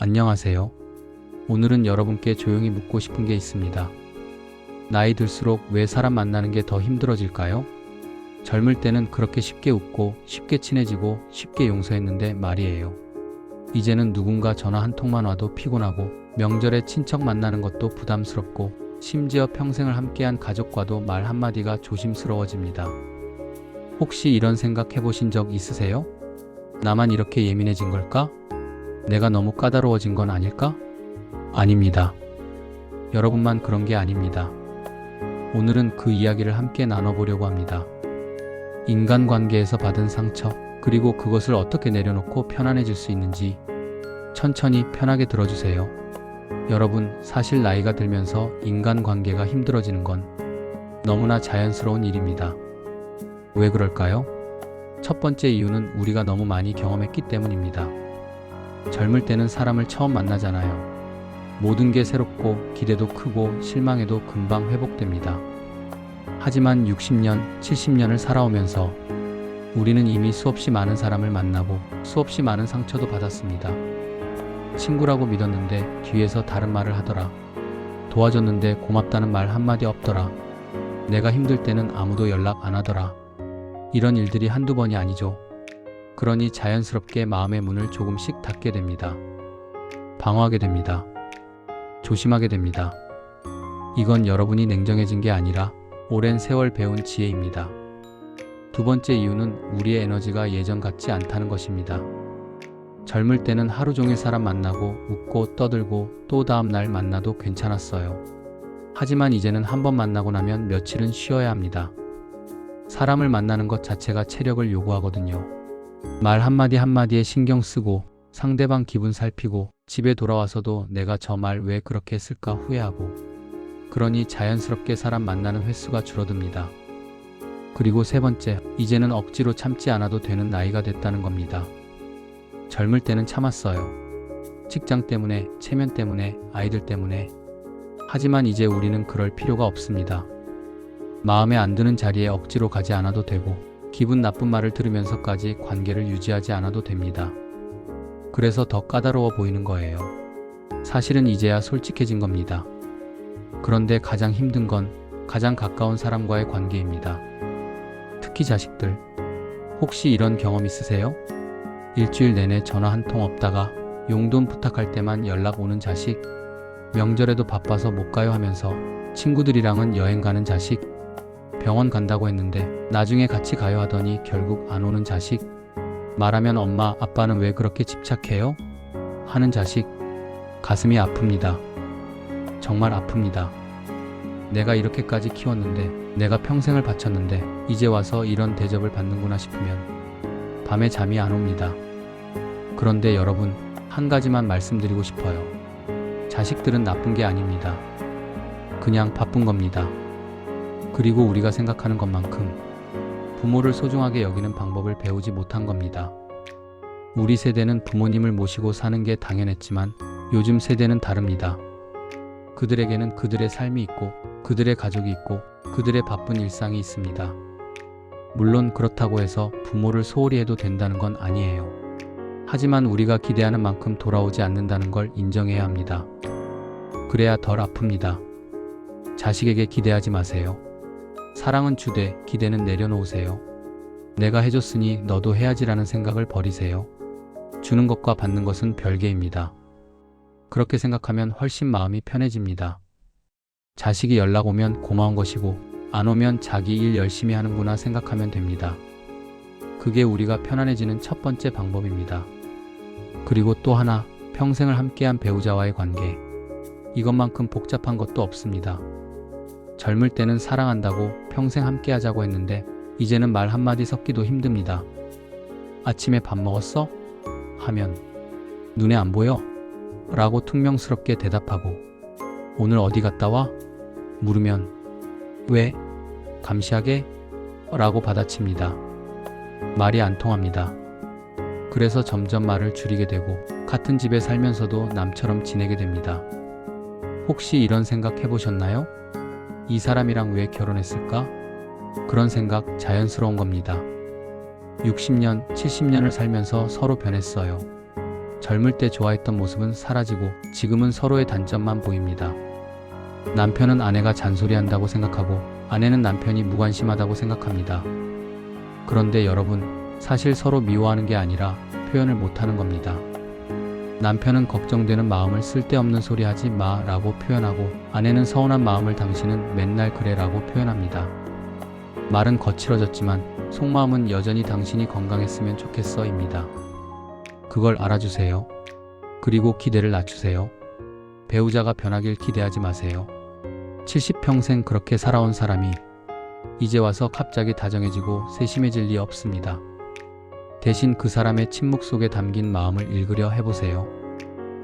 안녕하세요. 오늘은 여러분께 조용히 묻고 싶은 게 있습니다. 나이 들수록 왜 사람 만나는 게 더 힘들어질까요? 젊을 때는 그렇게 쉽게 웃고 쉽게 친해지고 쉽게 용서했는데 말이에요. 이제는 누군가 전화 한 통만 와도 피곤하고 명절에 친척 만나는 것도 부담스럽고 심지어 평생을 함께한 가족과도 말 한마디가 조심스러워집니다. 혹시 이런 생각 해보신 적 있으세요? 나만 이렇게 예민해진 걸까? 내가 너무 까다로워진 건 아닐까? 아닙니다. 여러분만 그런 게 아닙니다. 오늘은 그 이야기를 함께 나눠보려고 합니다. 인간관계에서 받은 상처, 그리고 그것을 어떻게 내려놓고 편안해질 수 있는지 천천히 편하게 들어주세요. 여러분, 사실 나이가 들면서 인간관계가 힘들어지는 건 너무나 자연스러운 일입니다. 왜 그럴까요? 첫 번째 이유는 우리가 너무 많이 경험했기 때문입니다. 젊을 때는 사람을 처음 만나잖아요. 모든 게 새롭고 기대도 크고 실망해도 금방 회복됩니다. 하지만 60년, 70년을 살아오면서 우리는 이미 수없이 많은 사람을 만나고 수없이 많은 상처도 받았습니다. 친구라고 믿었는데 뒤에서 다른 말을 하더라. 도와줬는데 고맙다는 말 한마디 없더라. 내가 힘들 때는 아무도 연락 안 하더라. 이런 일들이 한두 번이 아니죠. 그러니 자연스럽게 마음의 문을 조금씩 닫게 됩니다. 방어하게 됩니다. 조심하게 됩니다. 이건 여러분이 냉정해진 게 아니라 오랜 세월 배운 지혜입니다. 두 번째 이유는 우리의 에너지가 예전 같지 않다는 것입니다. 젊을 때는 하루 종일 사람 만나고 웃고 떠들고 또 다음 날 만나도 괜찮았어요. 하지만 이제는 한 번 만나고 나면 며칠은 쉬어야 합니다. 사람을 만나는 것 자체가 체력을 요구하거든요. 말 한마디 한마디에 신경 쓰고 상대방 기분 살피고 집에 돌아와서도 내가 저 말 왜 그렇게 했을까 후회하고, 그러니 자연스럽게 사람 만나는 횟수가 줄어듭니다. 그리고 세 번째, 이제는 억지로 참지 않아도 되는 나이가 됐다는 겁니다. 젊을 때는 참았어요. 직장 때문에, 체면 때문에, 아이들 때문에. 하지만 이제 우리는 그럴 필요가 없습니다. 마음에 안 드는 자리에 억지로 가지 않아도 되고 기분 나쁜 말을 들으면서까지 관계를 유지하지 않아도 됩니다. 그래서 더 까다로워 보이는 거예요. 사실은 이제야 솔직해진 겁니다. 그런데 가장 힘든 건 가장 가까운 사람과의 관계입니다. 특히 자식들. 혹시 이런 경험 있으세요? 일주일 내내 전화 한 통 없다가 용돈 부탁할 때만 연락 오는 자식, 명절에도 바빠서 못 가요 하면서 친구들이랑은 여행 가는 자식, 병원 간다고 했는데 나중에 같이 가요 하더니 결국 안 오는 자식, 말하면 엄마, 아빠는 왜 그렇게 집착해요? 하는 자식. 가슴이 아픕니다. 정말 아픕니다. 내가 이렇게까지 키웠는데, 내가 평생을 바쳤는데 이제 와서 이런 대접을 받는구나 싶으면 밤에 잠이 안 옵니다. 그런데 여러분, 한 가지만 말씀드리고 싶어요. 자식들은 나쁜 게 아닙니다. 그냥 바쁜 겁니다. 그리고 우리가 생각하는 것만큼 부모를 소중하게 여기는 방법을 배우지 못한 겁니다. 우리 세대는 부모님을 모시고 사는 게 당연했지만 요즘 세대는 다릅니다. 그들에게는 그들의 삶이 있고 그들의 가족이 있고 그들의 바쁜 일상이 있습니다. 물론 그렇다고 해서 부모를 소홀히 해도 된다는 건 아니에요. 하지만 우리가 기대하는 만큼 돌아오지 않는다는 걸 인정해야 합니다. 그래야 덜 아픕니다. 자식에게 기대하지 마세요. 사랑은 주되 기대는 내려놓으세요. 내가 해줬으니 너도 해야지라는 생각을 버리세요. 주는 것과 받는 것은 별개입니다. 그렇게 생각하면 훨씬 마음이 편해집니다. 자식이 연락 오면 고마운 것이고 안 오면 자기 일 열심히 하는구나 생각하면 됩니다. 그게 우리가 편안해지는 첫 번째 방법입니다. 그리고 또 하나, 평생을 함께한 배우자와의 관계. 이것만큼 복잡한 것도 없습니다. 젊을 때는 사랑한다고 평생 함께 하자고 했는데 이제는 말 한마디 섞기도 힘듭니다. 아침에 밥 먹었어? 하면 눈에 안 보여? 라고 퉁명스럽게 대답하고, 오늘 어디 갔다 와? 물으면 왜? 감시하게? 라고 받아칩니다. 말이 안 통합니다. 그래서 점점 말을 줄이게 되고 같은 집에 살면서도 남처럼 지내게 됩니다. 혹시 이런 생각 해보셨나요? 이 사람이랑 왜 결혼했을까? 그런 생각 자연스러운 겁니다. 60년, 70년을 살면서 서로 변했어요. 젊을 때 좋아했던 모습은 사라지고 지금은 서로의 단점만 보입니다. 남편은 아내가 잔소리한다고 생각하고 아내는 남편이 무관심하다고 생각합니다. 그런데 여러분, 사실 서로 미워하는 게 아니라 표현을 못하는 겁니다. 남편은 걱정되는 마음을 쓸데없는 소리 하지 마 라고 표현하고 아내는 서운한 마음을 당신은 맨날 그래 라고 표현합니다. 말은 거칠어졌지만 속마음은 여전히 당신이 건강했으면 좋겠어 입니다. 그걸 알아주세요. 그리고 기대를 낮추세요. 배우자가 변하길 기대하지 마세요. 70평생 그렇게 살아온 사람이 이제 와서 갑자기 다정해지고 세심해질 리 없습니다. 대신 그 사람의 침묵 속에 담긴 마음을 읽으려 해보세요.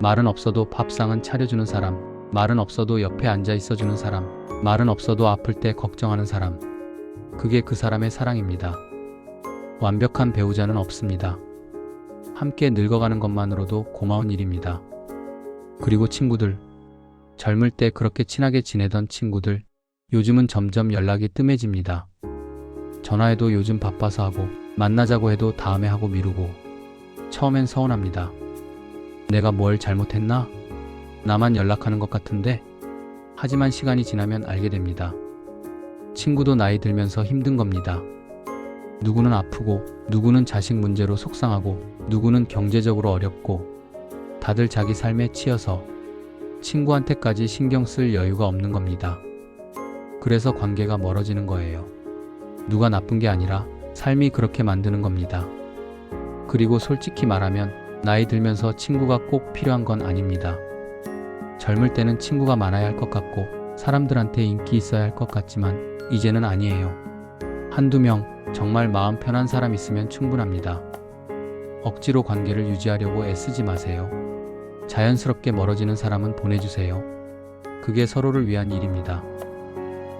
말은 없어도 밥상은 차려주는 사람, 말은 없어도 옆에 앉아 있어주는 사람, 말은 없어도 아플 때 걱정하는 사람. 그게 그 사람의 사랑입니다. 완벽한 배우자는 없습니다. 함께 늙어가는 것만으로도 고마운 일입니다. 그리고 친구들, 젊을 때 그렇게 친하게 지내던 친구들, 요즘은 점점 연락이 뜸해집니다. 전화해도 요즘 바빠서 하고, 만나자고 해도 다음에 하고 미루고, 처음엔 서운합니다. 내가 뭘 잘못했나? 나만 연락하는 것 같은데? 하지만 시간이 지나면 알게 됩니다. 친구도 나이 들면서 힘든 겁니다. 누구는 아프고, 누구는 자식 문제로 속상하고, 누구는 경제적으로 어렵고, 다들 자기 삶에 치여서 친구한테까지 신경 쓸 여유가 없는 겁니다. 그래서 관계가 멀어지는 거예요. 누가 나쁜 게 아니라 삶이 그렇게 만드는 겁니다. 그리고 솔직히 말하면 나이 들면서 친구가 꼭 필요한 건 아닙니다. 젊을 때는 친구가 많아야 할 것 같고 사람들한테 인기 있어야 할 것 같지만 이제는 아니에요. 한두 명 정말 마음 편한 사람 있으면 충분합니다. 억지로 관계를 유지하려고 애쓰지 마세요. 자연스럽게 멀어지는 사람은 보내주세요. 그게 서로를 위한 일입니다.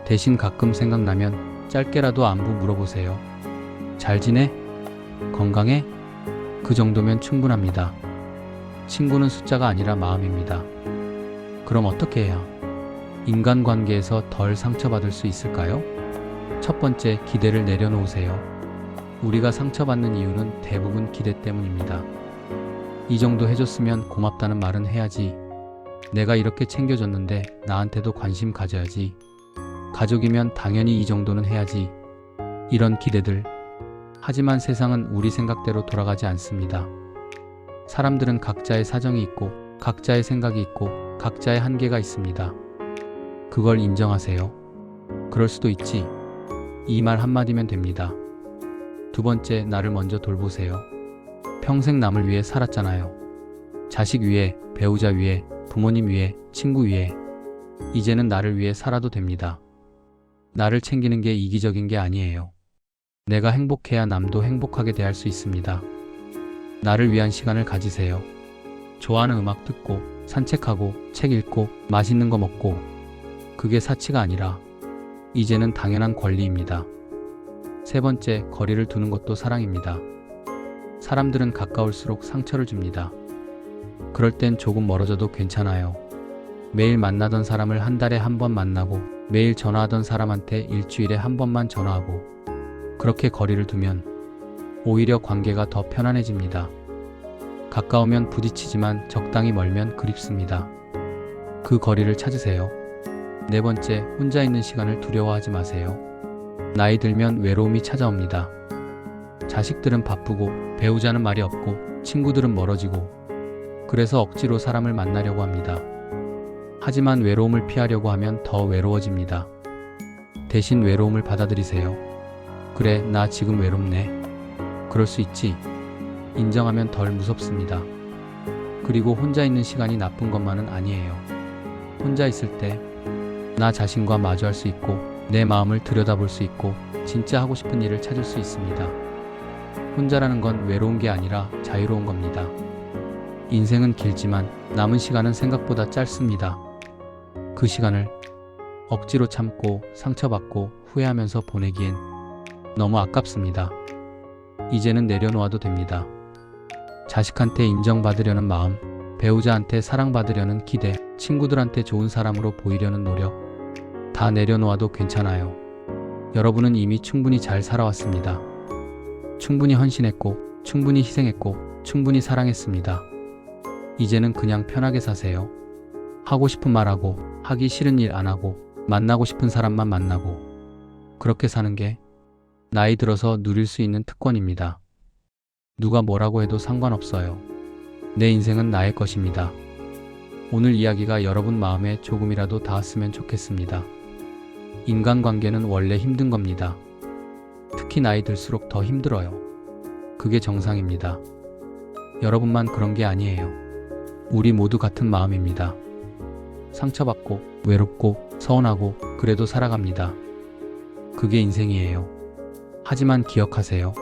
대신 가끔 생각나면 짧게라도 안부 물어보세요. 잘 지내? 건강해? 그 정도면 충분합니다. 친구는 숫자가 아니라 마음입니다. 그럼 어떻게 해야 인간관계에서 덜 상처받을 수 있을까요? 첫 번째, 기대를 내려놓으세요. 우리가 상처받는 이유는 대부분 기대 때문입니다. 이 정도 해줬으면 고맙다는 말은 해야지. 내가 이렇게 챙겨줬는데 나한테도 관심 가져야지. 가족이면 당연히 이 정도는 해야지. 이런 기대들. 하지만 세상은 우리 생각대로 돌아가지 않습니다. 사람들은 각자의 사정이 있고 각자의 생각이 있고 각자의 한계가 있습니다. 그걸 인정하세요. 그럴 수도 있지. 이 말 한마디면 됩니다. 두 번째, 나를 먼저 돌보세요. 평생 남을 위해 살았잖아요. 자식 위해, 배우자 위해, 부모님 위해, 친구 위해. 이제는 나를 위해 살아도 됩니다. 나를 챙기는 게 이기적인 게 아니에요. 내가 행복해야 남도 행복하게 대할 수 있습니다. 나를 위한 시간을 가지세요. 좋아하는 음악 듣고, 산책하고, 책 읽고, 맛있는 거 먹고. 그게 사치가 아니라 이제는 당연한 권리입니다. 세 번째, 거리를 두는 것도 사랑입니다. 사람들은 가까울수록 상처를 줍니다. 그럴 땐 조금 멀어져도 괜찮아요. 매일 만나던 사람을 한 달에 한 번 만나고 매일 전화하던 사람한테 일주일에 한 번만 전화하고 그렇게 거리를 두면 오히려 관계가 더 편안해집니다. 가까우면 부딪히지만 적당히 멀면 그립습니다. 그 거리를 찾으세요. 네 번째, 혼자 있는 시간을 두려워하지 마세요. 나이 들면 외로움이 찾아옵니다. 자식들은 바쁘고 배우자는 말이 없고 친구들은 멀어지고 그래서 억지로 사람을 만나려고 합니다. 하지만 외로움을 피하려고 하면 더 외로워집니다. 대신 외로움을 받아들이세요. 그래, 나 지금 외롭네. 그럴 수 있지. 인정하면 덜 무섭습니다. 그리고 혼자 있는 시간이 나쁜 것만은 아니에요. 혼자 있을 때 나 자신과 마주할 수 있고 내 마음을 들여다볼 수 있고 진짜 하고 싶은 일을 찾을 수 있습니다. 혼자라는 건 외로운 게 아니라 자유로운 겁니다. 인생은 길지만 남은 시간은 생각보다 짧습니다. 그 시간을 억지로 참고 상처받고 후회하면서 보내기엔 너무 아깝습니다. 이제는 내려놓아도 됩니다. 자식한테 인정받으려는 마음, 배우자한테 사랑받으려는 기대, 친구들한테 좋은 사람으로 보이려는 노력, 다 내려놓아도 괜찮아요. 여러분은 이미 충분히 잘 살아왔습니다. 충분히 헌신했고, 충분히 희생했고, 충분히 사랑했습니다. 이제는 그냥 편하게 사세요. 하고 싶은 말 하고, 하기 싫은 일 안 하고, 만나고 싶은 사람만 만나고. 그렇게 사는 게 나이 들어서 누릴 수 있는 특권입니다. 누가 뭐라고 해도 상관없어요. 내 인생은 나의 것입니다. 오늘 이야기가 여러분 마음에 조금이라도 닿았으면 좋겠습니다. 인간관계는 원래 힘든 겁니다. 특히 나이 들수록 더 힘들어요. 그게 정상입니다. 여러분만 그런 게 아니에요. 우리 모두 같은 마음입니다. 상처받고, 외롭고, 서운하고, 그래도 살아갑니다. 그게 인생이에요. 하지만 기억하세요.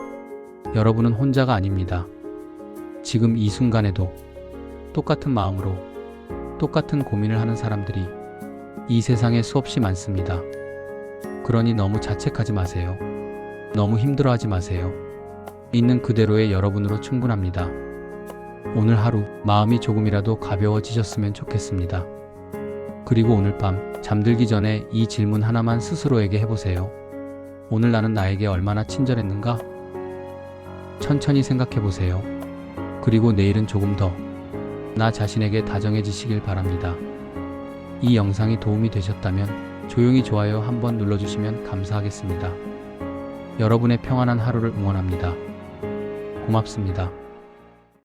여러분은 혼자가 아닙니다. 지금 이 순간에도 똑같은 마음으로 똑같은 고민을 하는 사람들이 이 세상에 수없이 많습니다. 그러니 너무 자책하지 마세요. 너무 힘들어하지 마세요. 있는 그대로의 여러분으로 충분합니다. 오늘 하루 마음이 조금이라도 가벼워지셨으면 좋겠습니다. 그리고 오늘 밤 잠들기 전에 이 질문 하나만 스스로에게 해보세요. 오늘 나는 나에게 얼마나 친절했는가? 천천히 생각해보세요. 그리고 내일은 조금 더 나 자신에게 다정해지시길 바랍니다. 이 영상이 도움이 되셨다면 조용히 좋아요 한번 눌러주시면 감사하겠습니다. 여러분의 평안한 하루를 응원합니다. 고맙습니다.